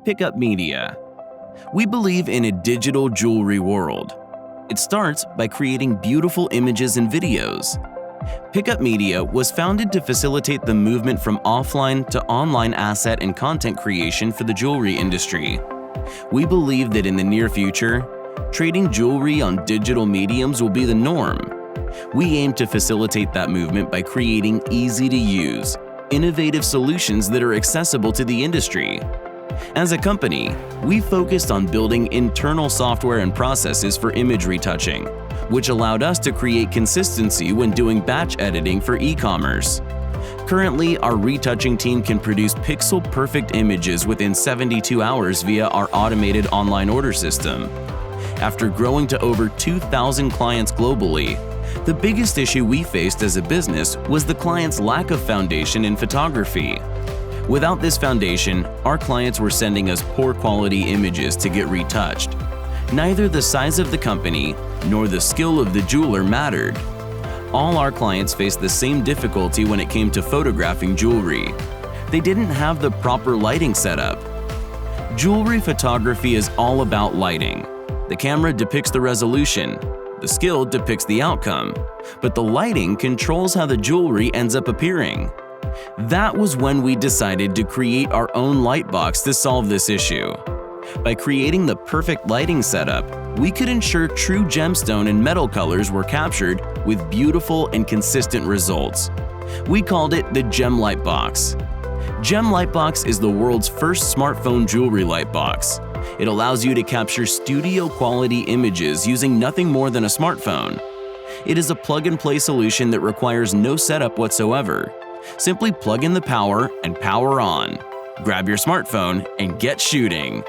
Picup Media. We believe in a digital jewelry world. It starts by creating beautiful images and videos. Picup Media was founded to facilitate the movement from offline to online asset and content creation for the jewelry industry. We believe that in the near future, trading jewelry on digital mediums will be the norm. We aim to facilitate that movement by creating easy-to-use, innovative solutions that are accessible to the industry. As a company, we focused on building internal software and processes for image retouching, which allowed us to create consistency when doing batch editing for e-commerce. Currently, our retouching team can produce pixel-perfect images within 72 hours via our automated online order system. After growing to over 2,000 clients globally, the biggest issue we faced as a business was the client's lack of foundation in photography. Without this foundation, our clients were sending us poor quality images to get retouched. Neither the size of the company nor the skill of the jeweler mattered. All our clients faced the same difficulty when it came to photographing jewelry. They didn't have the proper lighting setup. Jewelry photography is all about lighting. The camera depicts the resolution. The skill depicts the outcome, but the lighting controls how the jewelry ends up appearing. That was when we decided to create our own light box to solve this issue. By creating the perfect lighting setup, we could ensure true gemstone and metal colors were captured with beautiful and consistent results. We called it the Gem Light Box. Gem Light Box is the world's first smartphone jewelry light box. It allows you to capture studio-quality images using nothing more than a smartphone. It is a plug-and-play solution that requires no setup whatsoever. Simply plug in the power and power on. Grab your smartphone and get shooting.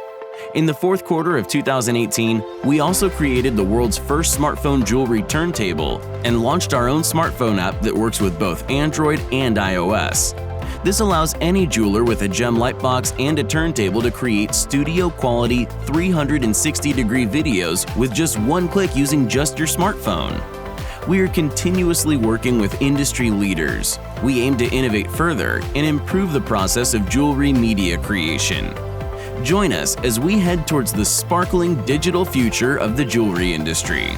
In the fourth quarter of 2018, we also created the world's first smartphone jewelry turntable and launched our own smartphone app that works with both Android and iOS. This allows any jeweler with a gem light box and a turntable to create studio-quality 360-degree videos with just one click using just your smartphone. We are continuously working with industry leaders. We aim to innovate further and improve the process of jewelry media creation. Join us as we head towards the sparkling digital future of the jewelry industry.